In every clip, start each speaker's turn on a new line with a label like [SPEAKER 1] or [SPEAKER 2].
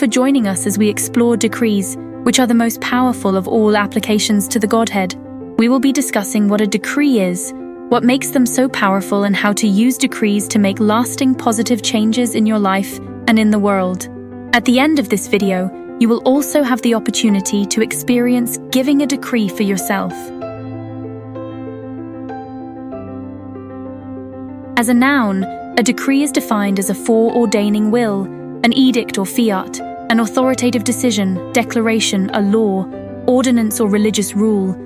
[SPEAKER 1] for joining us as we explore decrees, which are the most powerful of all applications to the Godhead. We will be discussing what a decree is, what makes them so powerful, and how to use decrees to make lasting positive changes in your life and in the world. At the end of this video, you will also have the opportunity to experience giving a decree for yourself. As a noun, a decree is defined as a foreordaining will, an edict or fiat, an authoritative decision, declaration, a law, ordinance or religious rule,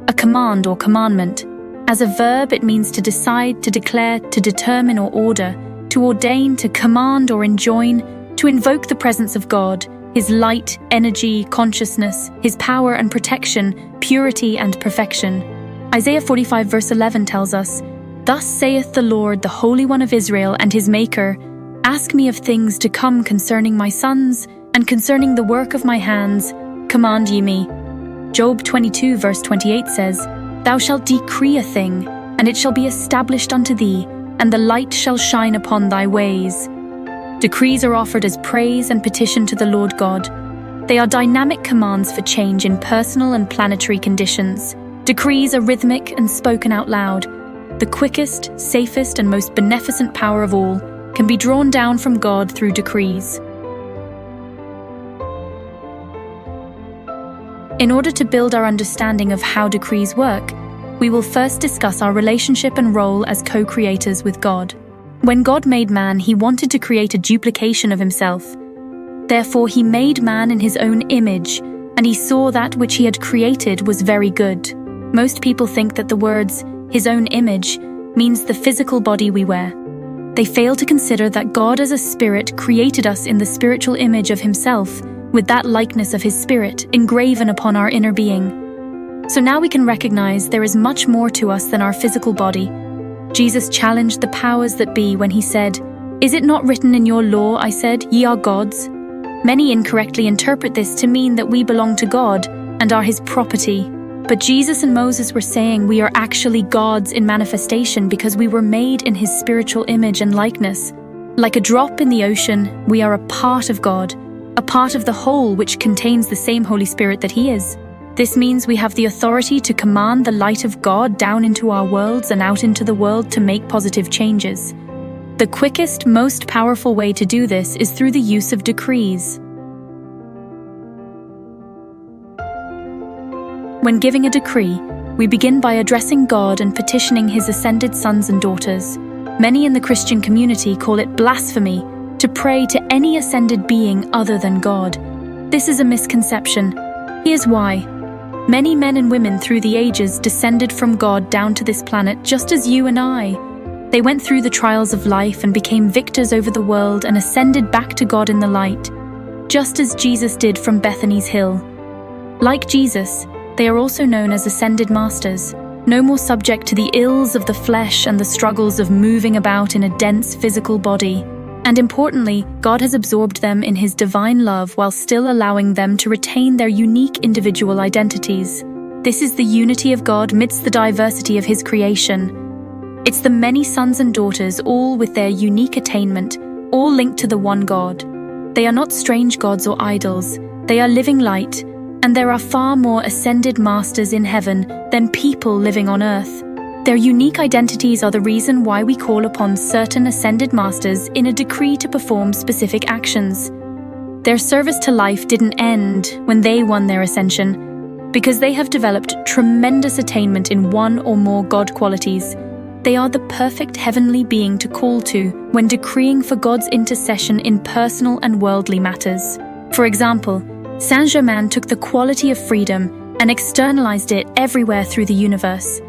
[SPEAKER 1] a command or commandment. As a verb, it means to decide, to declare, to determine or order, to ordain, to command or enjoin, to invoke the presence of God, His light, energy, consciousness, His power and protection, purity and perfection. Isaiah 45 verse 11 tells us, "Thus saith the Lord, the Holy One of Israel and His Maker, Ask me of things to come concerning my sons, and concerning the work of my hands, command ye me." Job 22 verse 28 says, "Thou shalt decree a thing, and it shall be established unto thee, and the light shall shine upon thy ways." Decrees are offered as praise and petition to the Lord God. They are dynamic commands for change in personal and planetary conditions. Decrees are rhythmic and spoken out loud. The quickest, safest, and most beneficent power of all can be drawn down from God through decrees. In order to build our understanding of how decrees work, we will first discuss our relationship and role as co-creators with God. When God made man, He wanted to create a duplication of Himself. Therefore, He made man in His own image, and He saw that which He had created was very good. Most people think that the words, His own image, means the physical body we wear. They fail to consider that God as a spirit created us in the spiritual image of Himself, with that likeness of His Spirit engraven upon our inner being. So now we can recognize there is much more to us than our physical body. Jesus challenged the powers that be when He said, "Is it not written in your law, I said, ye are gods?" Many incorrectly interpret this to mean that we belong to God and are His property. But Jesus and Moses were saying we are actually gods in manifestation because we were made in His spiritual image and likeness. Like a drop in the ocean, we are a part of God, a part of the whole which contains the same Holy Spirit that He is. This means we have the authority to command the light of God down into our worlds and out into the world to make positive changes. The quickest, most powerful way to do this is through the use of decrees. When giving a decree, we begin by addressing God and petitioning His ascended sons and daughters. Many in the Christian community call it blasphemy to pray to any ascended being other than God. This is a misconception. Here's why. Many men and women through the ages descended from God down to this planet just as you and I. They went through the trials of life and became victors over the world and ascended back to God in the light, just as Jesus did from Bethany's hill. Like Jesus, they are also known as ascended masters, no more subject to the ills of the flesh and the struggles of moving about in a dense physical body. And importantly, God has absorbed them in His divine love while still allowing them to retain their unique individual identities. This is the unity of God amidst the diversity of His creation. It's the many sons and daughters, all with their unique attainment, all linked to the one God. They are not strange gods or idols. They are living light, and there are far more ascended masters in heaven than people living on earth. Their unique identities are the reason why we call upon certain ascended masters in a decree to perform specific actions. Their service to life didn't end when they won their ascension, because they have developed tremendous attainment in one or more God qualities. They are the perfect heavenly being to call to when decreeing for God's intercession in personal and worldly matters. For example, Saint-Germain took the quality of freedom and externalized it everywhere through the universe.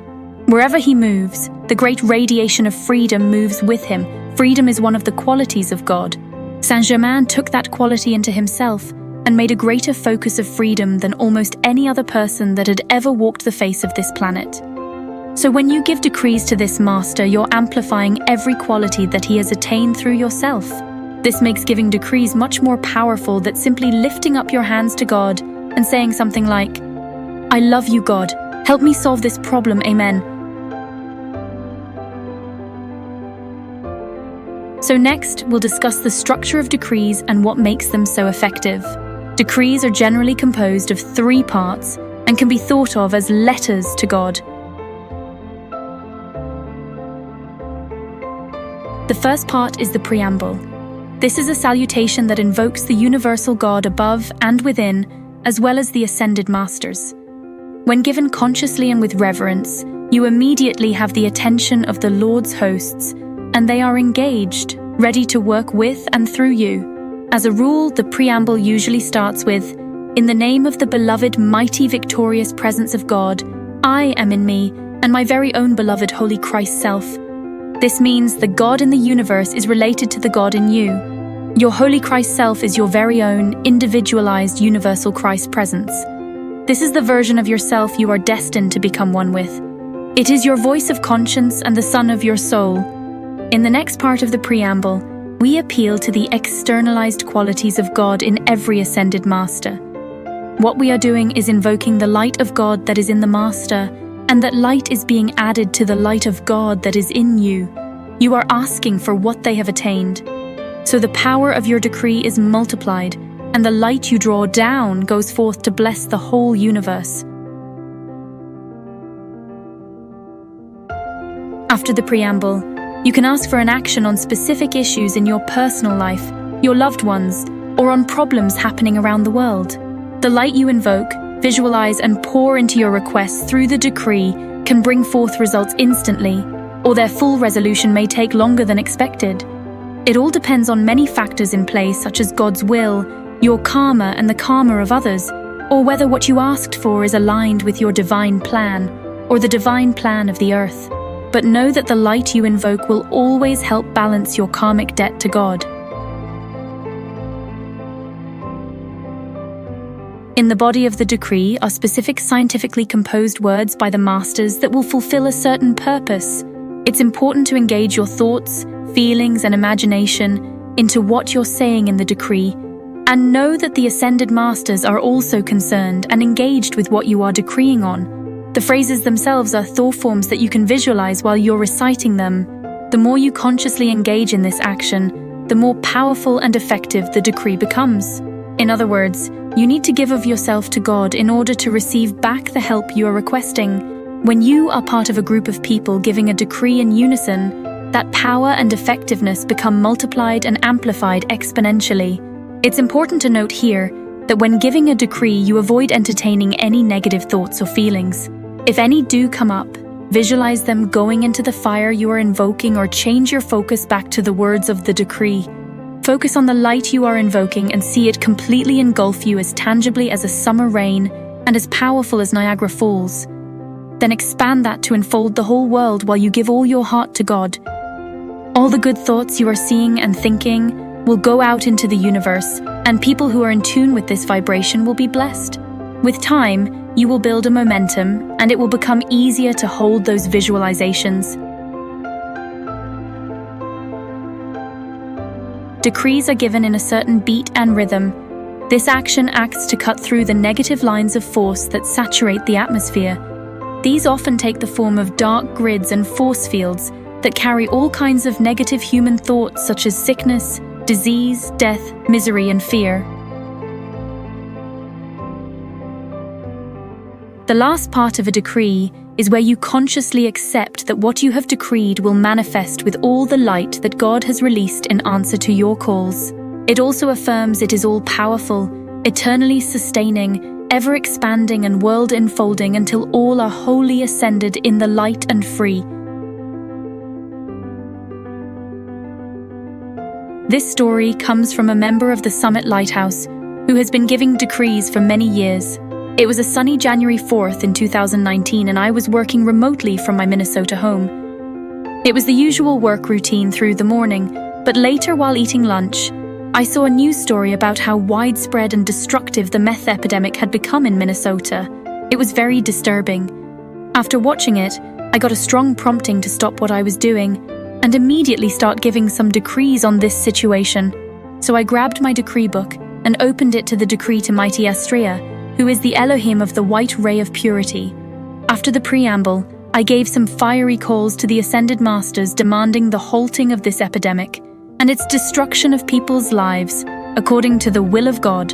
[SPEAKER 1] Wherever he moves, the great radiation of freedom moves with him. Freedom is one of the qualities of God. Saint-Germain took that quality into himself and made a greater focus of freedom than almost any other person that had ever walked the face of this planet. So when you give decrees to this master, you're amplifying every quality that he has attained through yourself. This makes giving decrees much more powerful than simply lifting up your hands to God and saying something like, "I love you, God. Help me solve this problem, amen." So next, we'll discuss the structure of decrees and what makes them so effective. Decrees are generally composed of 3 parts and can be thought of as letters to God. The first part is the Preamble. This is a salutation that invokes the universal God above and within, as well as the ascended masters. When given consciously and with reverence, you immediately have the attention of the Lord's hosts, and they are engaged, ready to work with and through you. As a rule, the Preamble usually starts with, "In the name of the beloved, mighty, victorious presence of God, I am in me, and my very own beloved Holy Christ Self." This means the God in the universe is related to the God in you. Your Holy Christ Self is your very own, individualized, universal Christ presence. This is the version of yourself you are destined to become one with. It is your voice of conscience and the sun of your soul. In the next part of the Preamble, we appeal to the externalized qualities of God in every ascended master. What we are doing is invoking the light of God that is in the master, and that light is being added to the light of God that is in you. You are asking for what they have attained. So the power of your decree is multiplied, and the light you draw down goes forth to bless the whole universe. After the Preamble, you can ask for an action on specific issues in your personal life, your loved ones, or on problems happening around the world. The light you invoke, visualize, and pour into your requests through the decree can bring forth results instantly, or their full resolution may take longer than expected. It all depends on many factors in play, such as God's will, your karma and the karma of others, or whether what you asked for is aligned with your divine plan, or the divine plan of the earth. But know that the light you invoke will always help balance your karmic debt to God. In the body of the decree are specific scientifically composed words by the masters that will fulfill a certain purpose. It's important to engage your thoughts, feelings, and imagination into what you're saying in the decree, and know that the ascended masters are also concerned and engaged with what you are decreeing on. The phrases themselves are thought forms that you can visualize while you're reciting them. The more you consciously engage in this action, the more powerful and effective the decree becomes. In other words, you need to give of yourself to God in order to receive back the help you are requesting. When you are part of a group of people giving a decree in unison, that power and effectiveness become multiplied and amplified exponentially. It's important to note here that when giving a decree, you avoid entertaining any negative thoughts or feelings. If any do come up, visualize them going into the fire you are invoking, or change your focus back to the words of the decree. Focus on the light you are invoking and see it completely engulf you as tangibly as a summer rain and as powerful as Niagara Falls. Then expand that to enfold the whole world while you give all your heart to God. All the good thoughts you are seeing and thinking will go out into the universe, and people who are in tune with this vibration will be blessed. With time, you will build a momentum, and it will become easier to hold those visualizations. Decrees are given in a certain beat and rhythm. This action acts to cut through the negative lines of force that saturate the atmosphere. These often take the form of dark grids and force fields that carry all kinds of negative human thoughts such as sickness, disease, death, misery, and fear. The last part of a decree is where you consciously accept that what you have decreed will manifest with all the light that God has released in answer to your calls. It also affirms it is all-powerful, eternally sustaining, ever-expanding and world-enfolding until all are wholly ascended in the light and free. This story comes from a member of the Summit Lighthouse who has been giving decrees for many years. It was a sunny January 4th in 2019, and I was working remotely from my Minnesota home. It was the usual work routine through the morning, but later while eating lunch, I saw a news story about how widespread and destructive the meth epidemic had become in Minnesota. It was very disturbing. After watching it, I got a strong prompting to stop what I was doing and immediately start giving some decrees on this situation. So I grabbed my decree book and opened it to the decree to mighty Astrea, who is the Elohim of the white ray of purity. After the preamble, I gave some fiery calls to the ascended masters demanding the halting of this epidemic. and its destruction of people's lives, according to the will of God.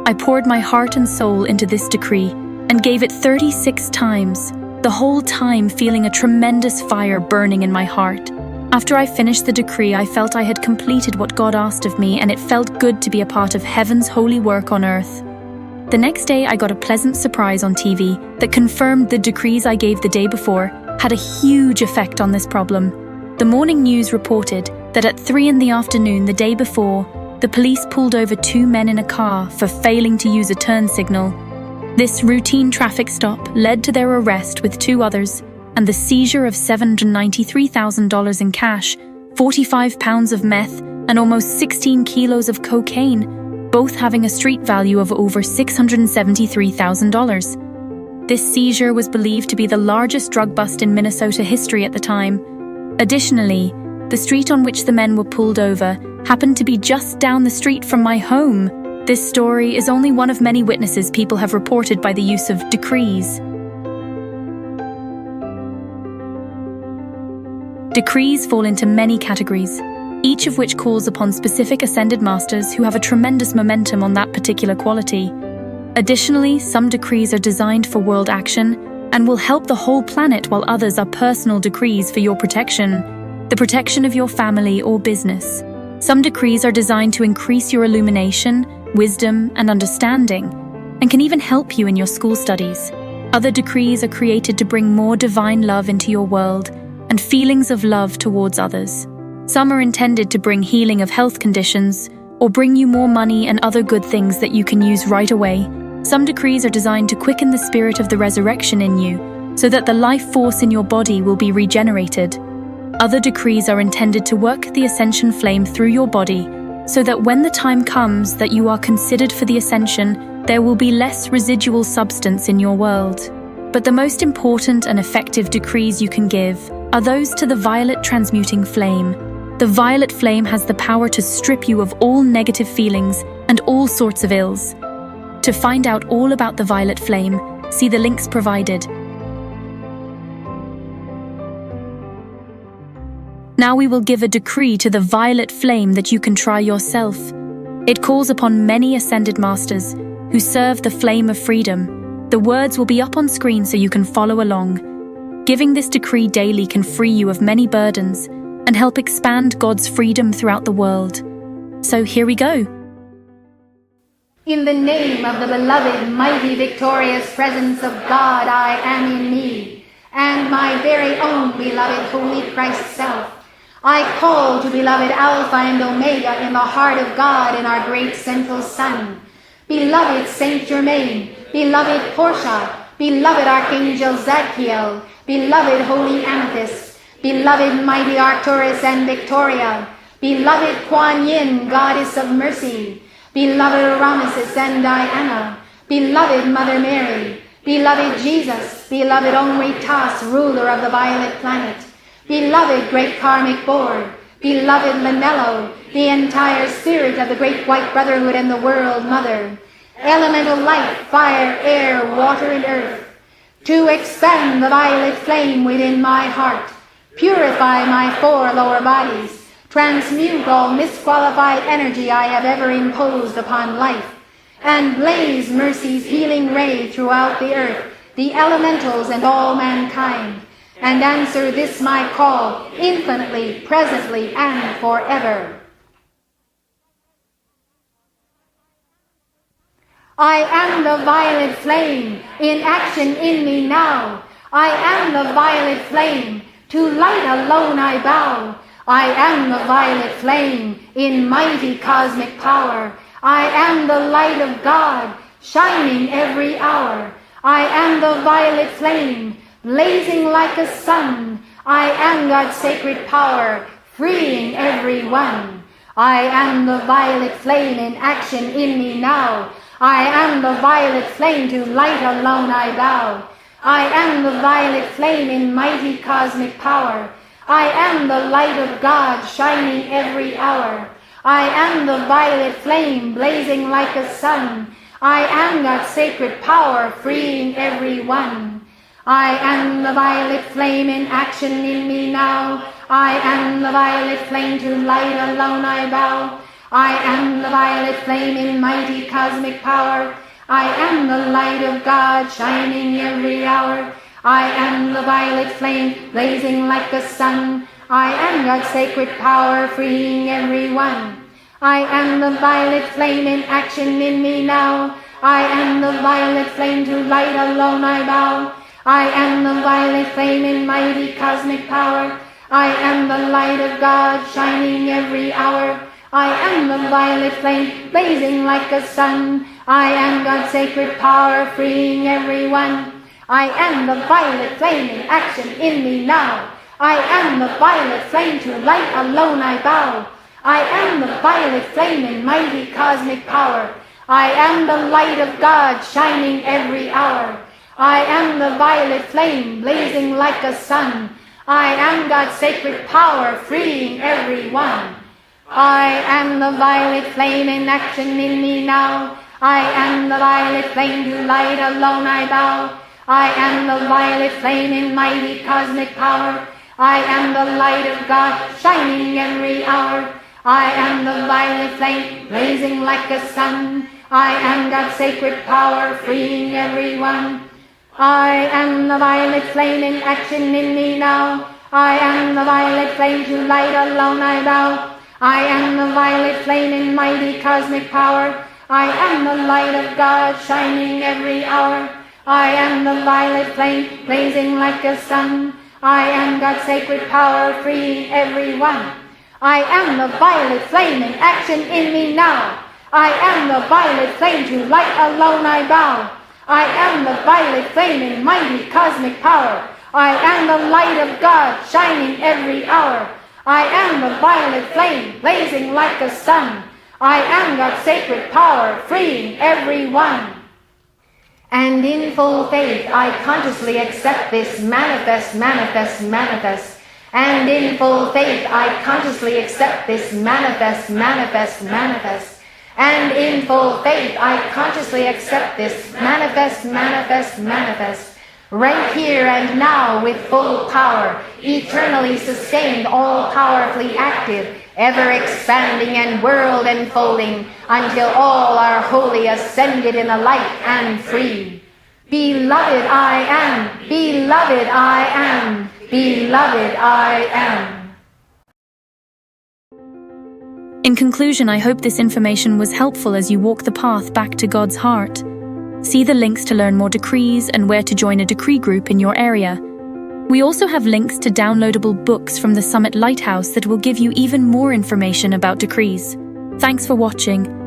[SPEAKER 1] I poured my heart and soul into this decree and gave it 36 times, the whole time feeling a tremendous fire burning in my heart. After I finished the decree, I felt I had completed what God asked of me, and it felt good to be a part of heaven's holy work on earth. The next day, I got a pleasant surprise on TV that confirmed the decrees I gave the day before had a huge effect on this problem. The morning news reported that at 3 in the afternoon the day before, the police pulled over 2 men in a car for failing to use a turn signal. This routine traffic stop led to their arrest with 2 others and the seizure of $793,000 in cash, 45 pounds of meth, and almost 16 kilos of cocaine, both having a street value of over $673,000. This seizure was believed to be the largest drug bust in Minnesota history at the time. Additionally, the street on which the men were pulled over happened to be just down the street from my home. This story is only one of many witnesses people have reported by the use of decrees. Decrees fall into many categories, each of which calls upon specific ascended masters who have a tremendous momentum on that particular quality. Additionally, some decrees are designed for world action and will help the whole planet, while others are personal decrees for your protection, the protection of your family or business. Some decrees are designed to increase your illumination, wisdom, and understanding, and can even help you in your school studies. Other decrees are created to bring more divine love into your world and feelings of love towards others. Some are intended to bring healing of health conditions or bring you more money and other good things that you can use right away. Some decrees are designed to quicken the spirit of the resurrection in you so that the life force in your body will be regenerated. Other decrees are intended to work the ascension flame through your body so that when the time comes that you are considered for the ascension, there will be less residual substance in your world. But the most important and effective decrees you can give are those to the violet transmuting flame. The violet flame has the power to strip you of all negative feelings and all sorts of ills. To find out all about the violet flame, see the links provided. Now we will give a decree to the violet flame that you can try yourself. It calls upon many ascended masters who serve the flame of freedom. The words will be up on screen so you can follow along. Giving this decree daily can free you of many burdens and help expand God's freedom throughout the world. So here we go.
[SPEAKER 2] In the name of the beloved, mighty, victorious presence of God, I am in me, and my very own beloved Holy Christ Self. I call to beloved Alpha and Omega in the heart of God and our great central Sun. Beloved Saint Germain, beloved Portia, beloved Archangel Zadkiel, beloved Holy Amethyst, beloved mighty Arcturus and Victoria, beloved Kuan Yin, Goddess of Mercy, beloved Ramesses and Diana, beloved Mother Mary, beloved Jesus, beloved Onri Tas, ruler of the violet planet, beloved Great Karmic Board, beloved Manello, the entire spirit of the Great White Brotherhood and the World Mother, elemental light, fire, air, water, and earth, to expand the violet flame within my heart, purify my 4 lower bodies, transmute all misqualified energy I have ever imposed upon life, and blaze mercy's healing ray throughout the earth, the elementals, and all mankind, and answer this my call infinitely, presently, and forever. I am the violet flame, in action in me now. I am the violet flame, to light alone I bow. I am the violet flame, in mighty cosmic power. I am the light of God, shining every hour. I am the violet flame, blazing like a sun. I am God's sacred power, freeing everyone. I am the violet flame, in action in me now. I am the violet flame, to light alone I bow. I am the violet flame, in mighty cosmic power. I am the light of God, shining every hour. I am the violet flame, blazing like a sun. I am God's sacred power, freeing everyone. I am the violet flame, in action in me now. I am the violet flame, to light alone I bow. I am the violet flame in mighty cosmic power. I am the light of God shining every hour. I am the violet flame blazing like the sun. I am God's sacred power freeing everyone. I am the violet flame in action in me now. I am the violet flame, to light alone I bow. I am the violet flame in mighty cosmic power. I am the light of God shining every hour. I am the violet flame blazing like a sun. I am God's sacred power freeing everyone. I am the violet flame in action in me now. I am the violet flame, to light alone I bow. I am the violet flame in mighty cosmic power. I am the light of God shining every hour. I am the violet flame blazing like a sun. I am God's sacred power freeing everyone. I am the violet flame in action in me now. I am the violet flame, to light alone I bow. I am the violet flame in mighty cosmic power. I am the light of God shining every hour. I am the violet flame blazing like a sun. I am God's sacred power freeing everyone. I am the violet flame in action in me now. I am the violet flame, to light alone I bow. I am the violet flame in mighty cosmic power. I am the light of God shining every hour. I am the violet flame blazing like a sun. I am God's sacred power freeing everyone. I am the violet flame in action in me now. I am the violet flame, to light alone I bow. I am the violet flame in mighty cosmic power. I am the light of God shining every hour. I am the violet flame blazing like a sun. I am God's sacred power freeing everyone. And in full faith I consciously accept this manifest, manifest, manifest. And in full faith I consciously accept this manifest, manifest, manifest. And in full faith I consciously accept this manifest, manifest, manifest. Right here and now with full power, eternally sustained, all powerfully active, ever expanding and world enfolding, until all are wholly ascended in the light and free. Beloved I am, beloved I am, beloved I am.
[SPEAKER 1] In conclusion, I hope this information was helpful as you walk the path back to God's heart. See the links to learn more decrees and where to join a decree group in your area. We also have links to downloadable books from the Summit Lighthouse that will give you even more information about decrees. Thanks for watching.